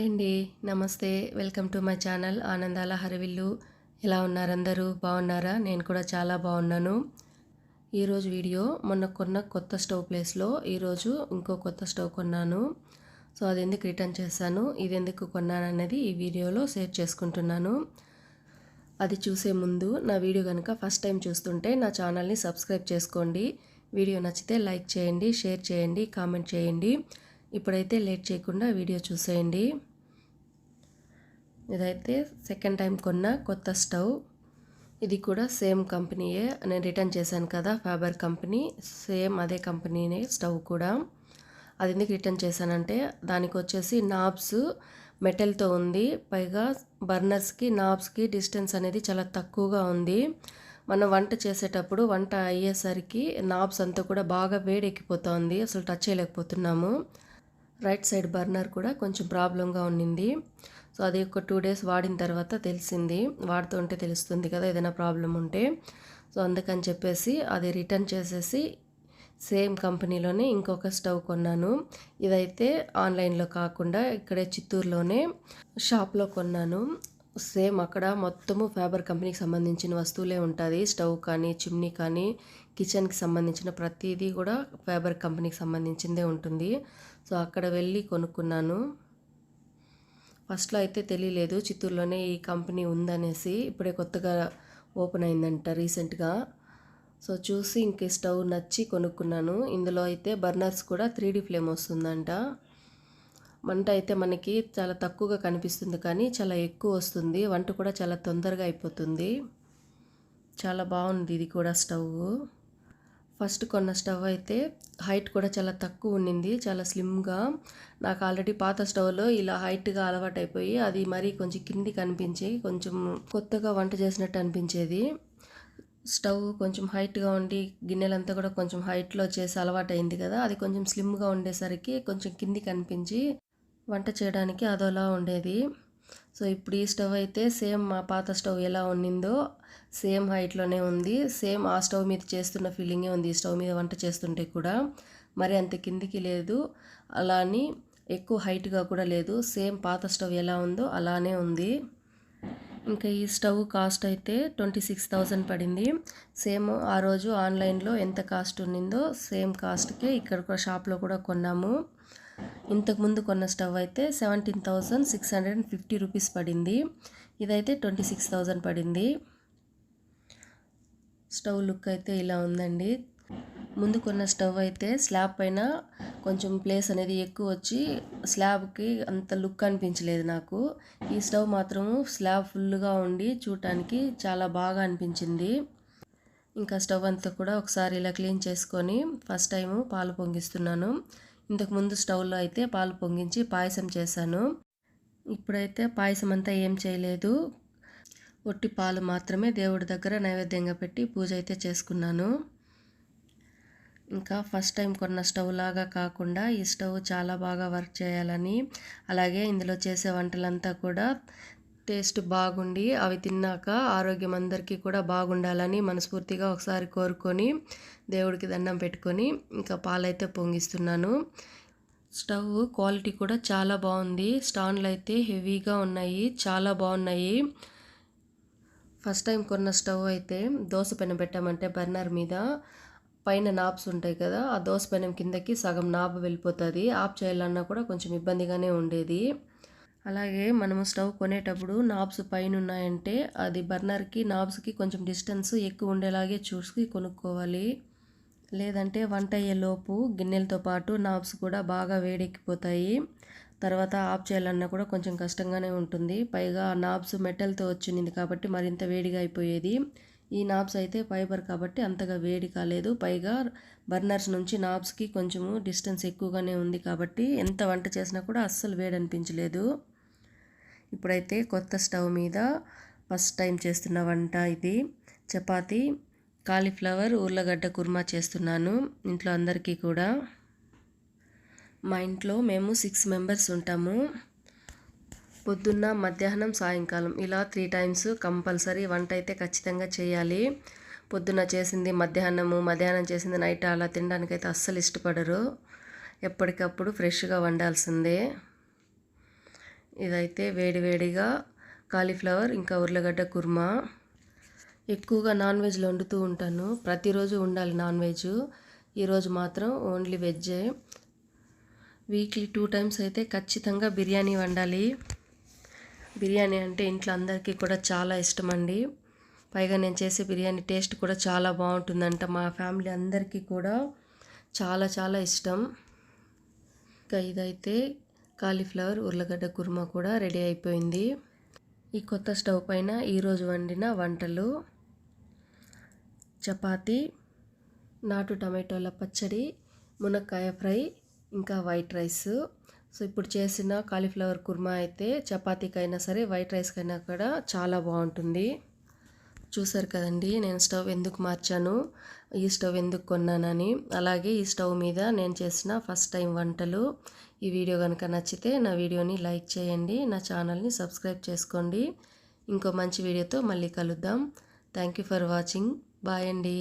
అండి. నమస్తే. Welcome to my channel ఆనందాల హరివిల్లు. ఎలా ఉన్నారు అందరూ? బాగున్నారా? నేను కూడా చాలా బాగున్నాను. ఈరోజు వీడియో మొన్న కొన్న కొత్త స్టవ్ ప్లేస్లో ఈరోజు ఇంకో కొత్త స్టవ్ కొన్నాను. సో అది ఎందుకు రిటర్న్ చేశాను, ఇది ఎందుకు కొన్నాను అనేది ఈ వీడియోలో షేర్ చేసుకుంటున్నాను. అది చూసే ముందు నా వీడియో కనుక ఫస్ట్ టైం చూస్తుంటే నా ఛానల్ని సబ్స్క్రైబ్ చేసుకోండి. వీడియో నచ్చితే లైక్ చేయండి, షేర్ చేయండి, కామెంట్ చేయండి. ఇప్పుడైతే లేట్ చేయకుండా వీడియో చూసేయండి. ఇదైతే సెకండ్ టైం కొన్న కొత్త స్టవ్. ఇది కూడా సేమ్ కంపెనీయే. నేను రిటర్న్ చేశాను కదా, ఫ్యాబర్ కంపెనీ, సేమ్ అదే కంపెనీనే స్టవ్ కూడా. అది ఎందుకు రిటర్న్ చేశానంటే దానికి వచ్చేసి నాబ్స్ మెటల్తో ఉంది. పైగా బర్నర్స్కి నాబ్స్కి డిస్టెన్స్ అనేది చాలా తక్కువగా ఉంది. మనం వంట చేసేటప్పుడు వంట అయ్యేసరికి నాబ్స్ అంతా కూడా బాగా వేడెక్కిపోతుంది. అసలు టచ్ చేయలేకపోతున్నాము. రైట్ సైడ్ బర్నర్ కూడా కొంచెం ప్రాబ్లంగా ఉండింది. సో అది ఒక 2 days వాడిన తర్వాత తెలిసింది. వాడుతుంటే తెలుస్తుంది కదా ఏదైనా ప్రాబ్లం ఉంటే. సో అందుకని చెప్పేసి అది రిటర్న్ చేసేసి సేమ్ కంపెనీలోనే ఇంకొక స్టవ్ కొన్నాను. ఇదైతే ఆన్లైన్లో కాకుండా ఇక్కడే చిత్తూరులోనే షాప్లో కొన్నాను. సేమ్ అక్కడ మొత్తము ఫ్యాబర్ కంపెనీకి సంబంధించిన వస్తువులే ఉంటుంది. స్టవ్ కానీ, చిమ్నీ కానీ, కిచెన్కి సంబంధించిన ప్రతిదీ కూడా ఫ్యాబర్ కంపెనీకి సంబంధించిందే ఉంటుంది. సో అక్కడ వెళ్ళి కొనుక్కున్నాను. ఫస్ట్లో అయితే తెలియలేదు చిత్తూరులోనే ఈ కంపెనీ ఉందనేసి. ఇప్పుడే కొత్తగా ఓపెన్ అయిందంట రీసెంట్గా. సో చూసి ఇంక స్టవ్ నచ్చి కొనుక్కున్నాను. ఇందులో అయితే బర్నర్స్ కూడా 3D ఫ్లేమ్ వస్తుందంట. మంట అయితే మనకి చాలా తక్కువగా కనిపిస్తుంది కానీ చాలా ఎక్కువ వస్తుంది. వంట కూడా చాలా తొందరగా అయిపోతుంది. చాలా బాగుంది ఇది కూడా స్టవ్. ఫస్ట్ కొన్న స్టవ్ అయితే హైట్ కూడా చాలా తక్కువ ఉండింది, చాలా స్లిమ్గా. నాకు ఆల్రెడీ పాత స్టవ్లో ఇలా హైట్గా అలవాటు అయిపోయి అది మరీ కొంచెం కింది కనిపించి కొంచెం కొత్తగా వంట చేసినట్టు అనిపించేది. స్టవ్ కొంచెం హైట్గా ఉండి గిన్నెలంతా కూడా కొంచెం హైట్లో చేసి అలవాటు అయింది కదా, అది కొంచెం స్లిమ్గా ఉండేసరికి కొంచెం కింది కనిపించి వంట చేయడానికి అదోలా ఉండేది. సో ఇప్పుడు ఈ స్టవ్ అయితే సేమ్ మా పాత స్టవ్ ఎలా ఉండిందో సేమ్ హైట్లోనే ఉంది. సేమ్ ఆ స్టవ్ మీద చేస్తున్న ఫీలింగే ఉంది. ఈ స్టవ్ మీద వంట చేస్తుంటే కూడా మరి అంత కిందికి లేదు, అలా అని ఎక్కువ హైట్గా కూడా లేదు. సేమ్ పాత స్టవ్ ఎలా ఉందో అలానే ఉంది. ఇంకా ఈ స్టవ్ కాస్ట్ అయితే 26,000 పడింది. సేమ్ ఆ రోజు ఆన్లైన్లో ఎంత కాస్ట్ ఉండిందో సేమ్ కాస్ట్కే ఇక్కడ షాప్లో కూడా కొన్నాము. ఇంతకుముందు కొన్న స్టవ్ అయితే 17,650 రూపీస్ పడింది. ఇదైతే 26,000 పడింది. స్టవ్ లుక్ అయితే ఇలా ఉందండి. ముందు కొన్న స్టవ్ అయితే స్లాబ్ పైన కొంచెం ప్లేస్ అనేది ఎక్కువ వచ్చి స్లాబ్కి అంత లుక్ అనిపించలేదు నాకు. ఈ స్టవ్ మాత్రము స్లాబ్ ఫుల్గా ఉండి చూడటానికి చాలా బాగా అనిపించింది. ఇంకా స్టవ్ అంతా కూడా ఒకసారి ఇలా క్లీన్ చేసుకొని ఫస్ట్ టైము పాలు పొంగిస్తున్నాను. ఇంతకుముందు స్టవ్లో అయితే పాలు పొంగించి పాయసం చేశాను. ఇప్పుడైతే పాయసం అంతా ఏం చేయలేదు, ఒట్టి పాలు మాత్రమే దేవుడి దగ్గర నైవేద్యంగా పెట్టి పూజ అయితే చేసుకున్నాను. ఇంకా ఫస్ట్ టైం కొన్న స్టవ్ లాగా కాకుండా ఈ స్టవ్ చాలా బాగా వర్క్ చేయాలని, అలాగే ఇందులో చేసే వంటలంతా కూడా టేస్ట్ బాగుండి అవి తిన్నాక ఆరోగ్యం అందరికీ కూడా బాగుండాలని మనస్ఫూర్తిగా ఒకసారి కోరుకొని దేవుడికి దండం పెట్టుకొని ఇంకా పాలైతే పొంగిస్తున్నాను. స్టవ్ క్వాలిటీ కూడా చాలా బాగుంది. స్టాండ్లు అయితే హెవీగా ఉన్నాయి, చాలా బాగున్నాయి. ఫస్ట్ టైం కొన్న స్టవ్ అయితే దోశ పెనం పెట్టామంటే బర్నర్ మీద పైన నాబ్స్ ఉంటాయి కదా, ఆ దోశ పెనం కిందకి సగం నాబ్ వెళ్ళిపోతుంది. ఆఫ్ చేయాలన్నా కూడా కొంచెం ఇబ్బందిగానే ఉండేది. అలాగే మనము స్టవ్ కొనేటప్పుడు నాబ్స్ పైన ఉన్నాయంటే అది బర్నర్కి నాబ్స్కి కొంచెం డిస్టెన్స్ ఎక్కువ ఉండేలాగే చూసి కొనుక్కోవాలి. లేదంటే వంట అయ్యేలోపు గిన్నెలతో పాటు నాబ్స్ కూడా బాగా వేడెక్కిపోతాయి. తర్వాత ఆఫ్ చేయాలన్నా కూడా కొంచెం కష్టంగానే ఉంటుంది. పైగా నాబ్స్ మెటల్తో వచ్చింది కాబట్టి మరింత వేడిగా అయిపోయేది. ఈ నాబ్స్ అయితే ఫైబర్ కాబట్టి అంతగా వేడి కాలేదు. పైగా బర్నర్స్ నుంచి నాబ్స్కి కొంచెము డిస్టెన్స్ ఎక్కువగానే ఉంది కాబట్టి ఎంత వంట చేసినా కూడా అస్సలు వేడి అనిపించలేదు. ఇప్పుడైతే కొత్త స్టవ్ మీద ఫస్ట్ టైం చేస్తున్న వంట ఇది. చపాతీ, కాలీఫ్లవర్, ఉర్లగడ్డ కుర్మా చేస్తున్నాను ఇంట్లో అందరికీ కూడా. మా ఇంట్లో మేము 6 members ఉంటాము. పొద్దున్న, మధ్యాహ్నం, సాయంకాలం ఇలా 3 times కంపల్సరీ వంట అయితే ఖచ్చితంగా చేయాలి. పొద్దున్న చేసింది మధ్యాహ్నం చేసింది నైట్ అలా తినడానికైతే అస్సలు ఇష్టపడరు. ఎప్పటికప్పుడు ఫ్రెష్గా వండాల్సిందే. ఇదైతే వేడివేడిగా కాలీఫ్లవర్ ఇంకా ఉర్లగడ్డ కుర్మా. ఎక్కువగా నాన్ వెజ్లో వండుతూ ఉంటాను, ప్రతిరోజు ఉండాలి నాన్ వెజ్. ఈరోజు మాత్రం ఓన్లీ వెజ్జే. వీక్లీ 2 టైమ్స్ అయితే ఖచ్చితంగా బిర్యానీ వండాలి. బిర్యానీ అంటే ఇంట్లో అందరికీ కూడా చాలా ఇష్టం అండి. పైగా నేను చేసే బిర్యానీ టేస్ట్ కూడా చాలా బాగుంటుందంట. మా ఫ్యామిలీ అందరికీ కూడా చాలా చాలా ఇష్టం. ఇంకా ఇదైతే కాలీఫ్లవర్ ఉర్లగడ్డ కుర్మా కూడా రెడీ అయిపోయింది. ఈ కొత్త స్టవ్ పైన ఈరోజు వండిన వంటలు: చపాతీ, నాటు టమాటోల పచ్చడి, మునక్కాయ ఫ్రై, ఇంకా వైట్ రైస్. సో ఇప్పుడు చేసిన కాలీఫ్లవర్ కుర్మా అయితే చపాతీకైనా సరే వైట్ రైస్కైనా కూడా చాలా బాగుంటుంది. చూసారు కదండి నేను స్టవ్ ఎందుకు మార్చాను, ఈ స్టవ్ ఎందుకు కొన్నానని. అలాగే ఈ స్టవ్ మీద నేను చేసిన ఫస్ట్ టైం వంటలు. ఈ వీడియో కనుక నచ్చితే నా వీడియోని లైక్ చేయండి, నా ఛానల్ని సబ్స్క్రైబ్ చేసుకోండి. ఇంకో మంచి వీడియోతో మళ్ళీ కలుద్దాం. Thank you for watching. Bye అండి.